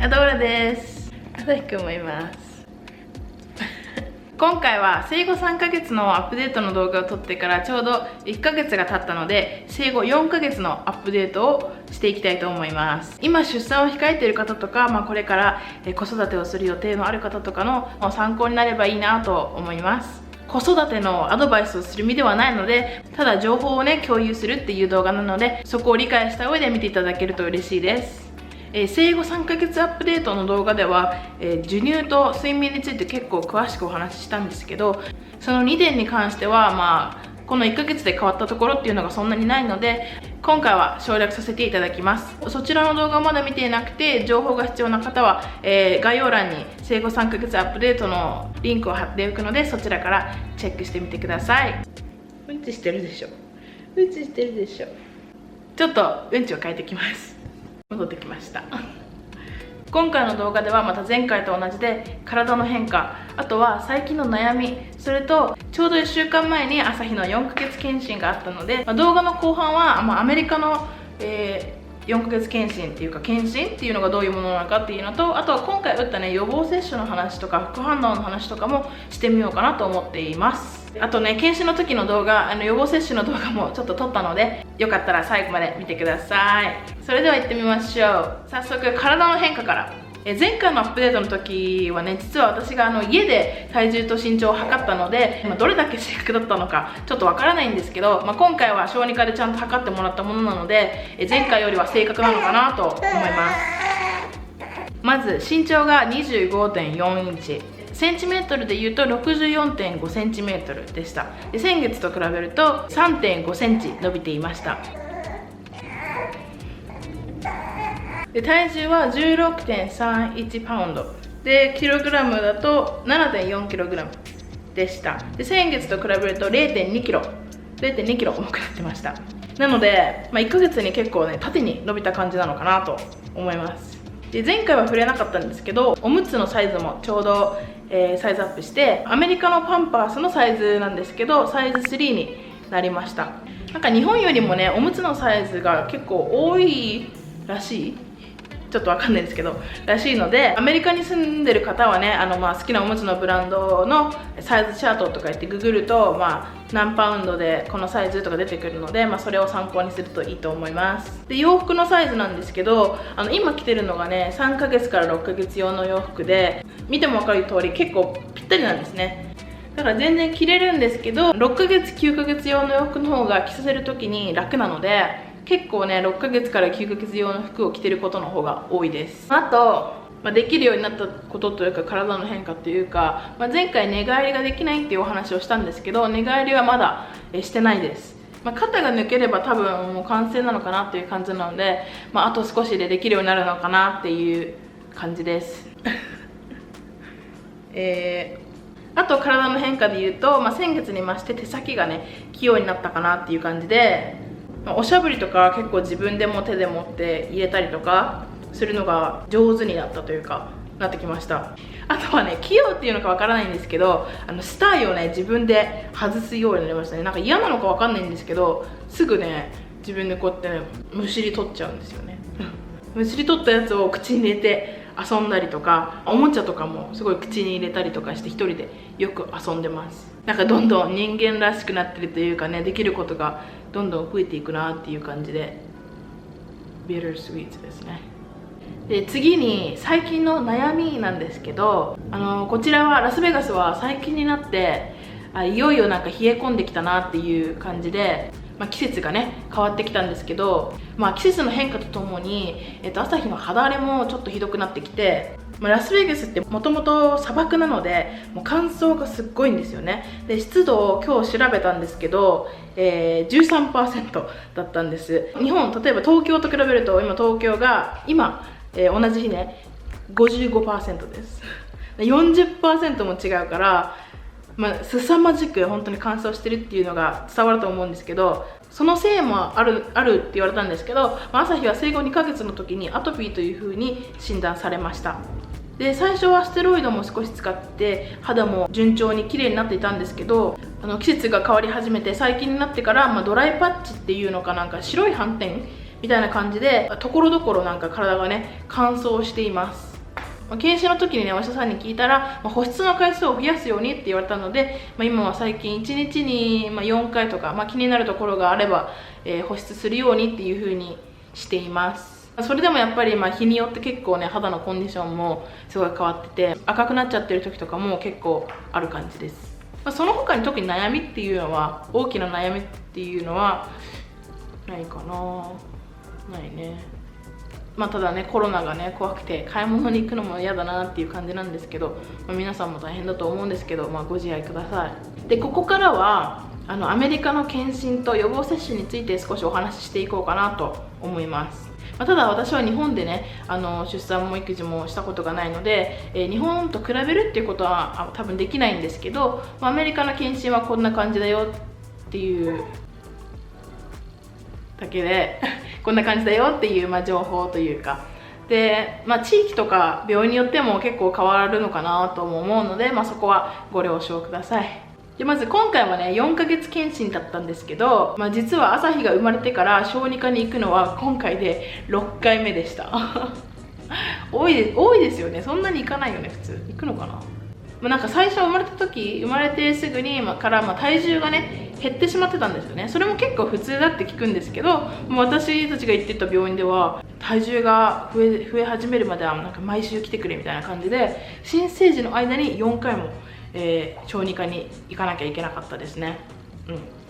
アドーラです。朝日くんもいます。今回は生後3ヶ月のアップデートの動画を撮ってからちょうど1ヶ月が経ったので、生後4ヶ月のアップデートをしていきたいと思います。今出産を控えている方とか、これから子育てをする予定のある方とかの参考になればいいなと思います。子育てのアドバイスをする身ではないので、ただ情報を共有するっていう動画なので、そこを理解した上で見ていただけると嬉しいです。生後3ヶ月アップデートの動画では、授乳と睡眠について結構詳しくお話ししたんですけど、その2点に関してはこの1ヶ月で変わったところっていうのがそんなにないので、今回は省略させていただきます。そちらの動画をまだ見ていなくて情報が必要な方は、概要欄に生後3ヶ月アップデートのリンクを貼っておくので、そちらからチェックしてみてください。うんちしてるでしょ。うんちしてるでしょ。ちょっとうんちを変えてきます。戻ってきました。今回の動画ではまた前回と同じで体の変化、あとは最近の悩み、それとちょうど1週間前に朝日の4ヶ月検診があったので、動画の後半は、アメリカの、4ヶ月検診っていうか検診っていうのがどういうものなのかっていうのと、あとは今回打った予防接種の話とか副反応の話とかもしてみようかなと思っています。あと検診の時の動画、予防接種の動画もちょっと撮ったので、よかったら最後まで見てください。それでは行ってみましょう。早速体の変化から。前回のアップデートの時は実は私が家で体重と身長を測ったので、どれだけ正確だったのかちょっとわからないんですけど、今回は小児科でちゃんと測ってもらったものなので、前回よりは正確なのかなと思います。まず身長が 25.4 インチ、センチメートルでいうと 64.5 センチメートルでした。で先月と比べると 3.5 センチ伸びていました。で体重は 16.31 パウンドで、キログラムだと 7.4 キログラムでした。で先月と比べると 0.2 キロ重くなってました。なので、1ヶ月に結構縦に伸びた感じなのかなと思います。で前回は触れなかったんですけど、おむつのサイズもちょうど、サイズアップして、アメリカのパンパースのサイズなんですけど、サイズ3になりました。日本よりもおむつのサイズが結構多いらしい、ちょっとわかんないですけどらしいので、アメリカに住んでる方は好きなおむつのブランドのサイズチャートとか言ってググると、何パウンドでこのサイズとか出てくるので、それを参考にするといいと思います。で洋服のサイズなんですけど、今着てるのが3ヶ月から6ヶ月用の洋服で、見ても分かる通り結構ぴったりなんですね。だから全然着れるんですけど、6ヶ月9ヶ月用の洋服の方が着させる時に楽なので、結構6ヶ月から9ヶ月用の服を着てることの方が多いです。あと、できるようになったことというか体の変化というか、前回寝返りができないっていうお話をしたんですけど、寝返りはまだしてないです。肩が抜ければ多分もう完成なのかなっていう感じなので、あと少しでできるようになるのかなっていう感じです。あと体の変化で言うと、先月に増して手先が器用になったかなっていう感じで、おしゃぶりとか結構自分でも手で持って入れたりとかするのが上手になったというか、なってきました。あとは器用っていうのかわからないんですけど、スタイを自分で外すようになりましたね。嫌なのかわかんないんですけど、すぐ自分でこうやってむしり取っちゃうんですよね。むしり取ったやつを口に入れて遊んだりとか、おもちゃとかもすごい口に入れたりとかして一人でよく遊んでます。どんどん人間らしくなってるというかできることがどんどん増えていくなっていう感じで、ビタースイーツですね。で次に最近の悩みなんですけど、こちらはラスベガスは最近になっていよいよ冷え込んできたなっていう感じで、季節が変わってきたんですけど、季節の変化とともに、朝日の肌荒れもちょっとひどくなってきて、ラスベガスってもともと砂漠なのでもう乾燥がすっごいんですよね。で湿度を今日調べたんですけど、13% だったんです。日本、例えば東京と比べると、今東京が同じ日55% です。40% も違うから、凄まじく本当に乾燥してるっていうのが伝わると思うんですけど、そのせいもあるって言われたんですけど、朝日は生後2ヶ月の時にアトピーという風に診断されました。で最初はステロイドも少し使って肌も順調に綺麗になっていたんですけど、季節が変わり始めて最近になってから、ドライパッチっていうのか白い斑点みたいな感じでところどころ体が乾燥しています。検診の時にね、お医者さんに聞いたら、保湿の回数を増やすようにって言われたので、今は最近1日に4回とか、気になるところがあれば、保湿するようにっていう風にしています。それでもやっぱり日によって結構ね、肌のコンディションもすごい変わってて、赤くなっちゃってる時とかも結構ある感じです。その他に特に悩みっていうのは、大きな悩みっていうのはないかな。ないね。ただね、コロナがね怖くて買い物に行くのも嫌だなっていう感じなんですけど、皆さんも大変だと思うんですけど、ご自愛ください。で、ここからはアメリカの検診と予防接種について少しお話ししていこうかなと思います。ただ私は日本でね、出産も育児もしたことがないので、日本と比べるっていうことは多分できないんですけど、アメリカの検診はこんな感じだよっていうだけでこんな感じだよっていう情報というかで、地域とか病院によっても結構変わるのかなとも思うので、そこはご了承ください。で、まず今回はね、4ヶ月検診だったんですけど、実は朝日が生まれてから小児科に行くのは今回で6回目でした多いですよね。そんなに行かないよね、普通。行くのかな。なんか最初生まれてすぐにから体重がね減ってしまってたんですよね。それも結構普通だって聞くんですけど、私たちが行ってた病院では体重が増え始めるまではなんか毎週来てくれみたいな感じで、新生児の間に4回も、小児科に行かなきゃいけなかったですね。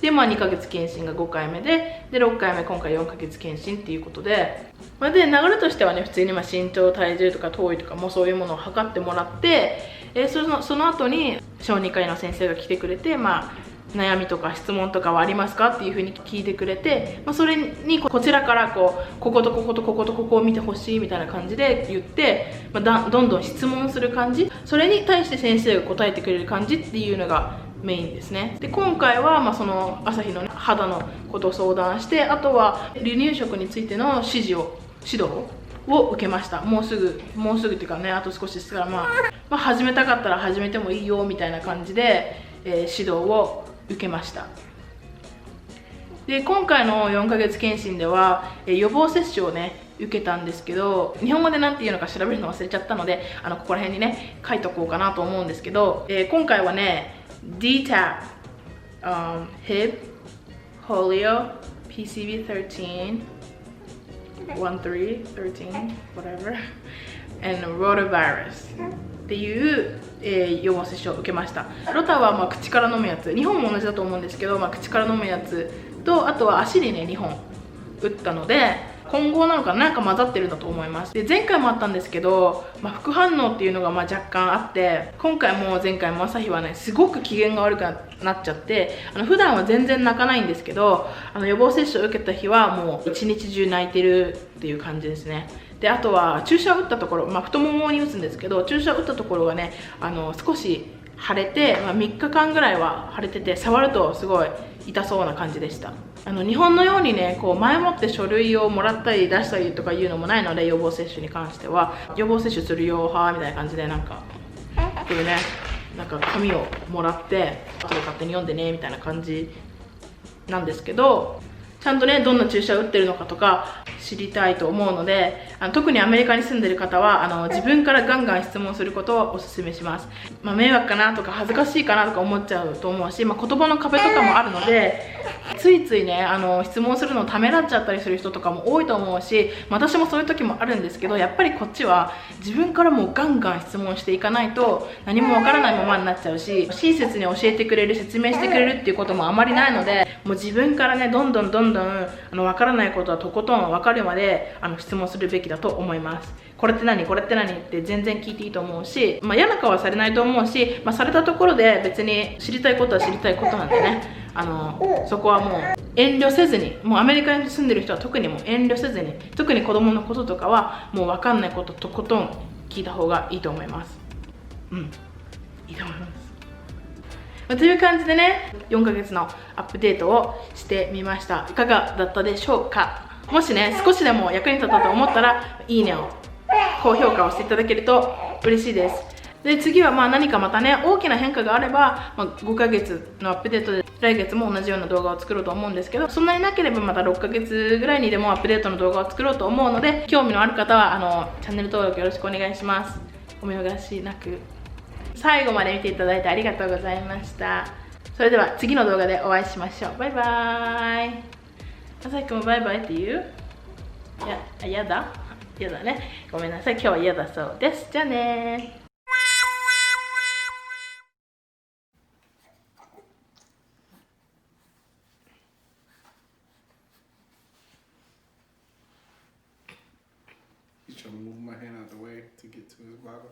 で、2ヶ月検診が5回目で6回目今回4ヶ月検診っていうことで、で流れとしてはね、普通に身長体重とか頭囲とかもそういうものを測ってもらって、その後に小児科医の先生が来てくれて、悩みとか質問とかはありますかっていうふうに聞いてくれて、それにこちらからこことこことこことここを見てほしいみたいな感じで言って、どんどん質問する感じ、それに対して先生が答えてくれる感じっていうのがメインですね。で、今回はその朝日の、肌のことを相談して、あとは離乳食についての指導を受けました。もうすぐっていうかね、あと少しですから始めたかったら始めてもいいよみたいな感じで、指導を受けました。で、今回の4ヶ月検診では、予防接種をね受けたんですけど、日本語で何て言うのか調べるの忘れちゃったので、ここら辺にね書いとこうかなと思うんですけど、今回はね DTaP、HIB、Polio、PCV13、13、whatever and rotavirus っていう予防接種を受けました。ロタは口から飲むやつ、日本も同じだと思うんですけど、口から飲むやつと、あとは足にね2本打ったので、混合なのかなんか混ざってるんだと思います。で、前回もあったんですけど、副反応っていうのが若干あって、今回も前回も朝日はねすごく機嫌が悪くなっちゃって、普段は全然泣かないんですけど、予防接種を受けた日はもう一日中泣いてるっていう感じですね。で、あとは注射を打ったところ、太ももに打つんですけど、注射を打ったところがね少し腫れて、3日間ぐらいは腫れてて、触るとすごい痛そうな感じでした。日本のようにね前もって書類をもらったり出したりとかいうのもないので、予防接種に関しては予防接種するよはみたいな感じで、これね紙をもらって後で勝手に読んでねみたいな感じなんですけど、ちゃんとねどんな注射を打ってるのかとか知りたいと思うので、特にアメリカに住んでる方は自分からガンガン質問することをおすすめします。迷惑かなとか恥ずかしいかなとか思っちゃうと思うし、言葉の壁とかもあるので、ついついね質問するのをためらっちゃったりする人とかも多いと思うし、私もそういう時もあるんですけど、やっぱりこっちは自分からもうガンガン質問していかないと何もわからないままになっちゃうし、親切に教えてくれる、説明してくれるっていうこともあまりないので、もう自分からねどんどんわからないことはとことんわかるまで質問するべきだと思います。これって何って全然聞いていいと思うし、嫌な顔はされないと思うし、されたところで別に知りたいことは知りたいことなんでね、そこはもう遠慮せずに、もうアメリカに住んでる人は特にもう遠慮せずに、特に子供のこととかはもう分かんないこととことん聞いた方がいいと思います。いいと思います。という感じでね、4ヶ月のアップデートをしてみました。いかがだったでしょうか。もしね少しでも役に立ったと思ったらいいねを、高評価をしていただけると嬉しいです。で、次は何かまたね大きな変化があれば、5ヶ月のアップデートで来月も同じような動画を作ろうと思うんですけど、そんなになければまた6ヶ月ぐらいにでもアップデートの動画を作ろうと思うので、興味のある方はチャンネル登録よろしくお願いします。お見逃しなく。最後まで見ていただいてありがとうございました。それでは次の動画でお会いしましょう。バイバイ。まさきくんもバイバイって言う？やだね。ごめんなさい。今日は嫌だそうです。じゃあねー。He's trying to move my hand out the way to get to his bottle.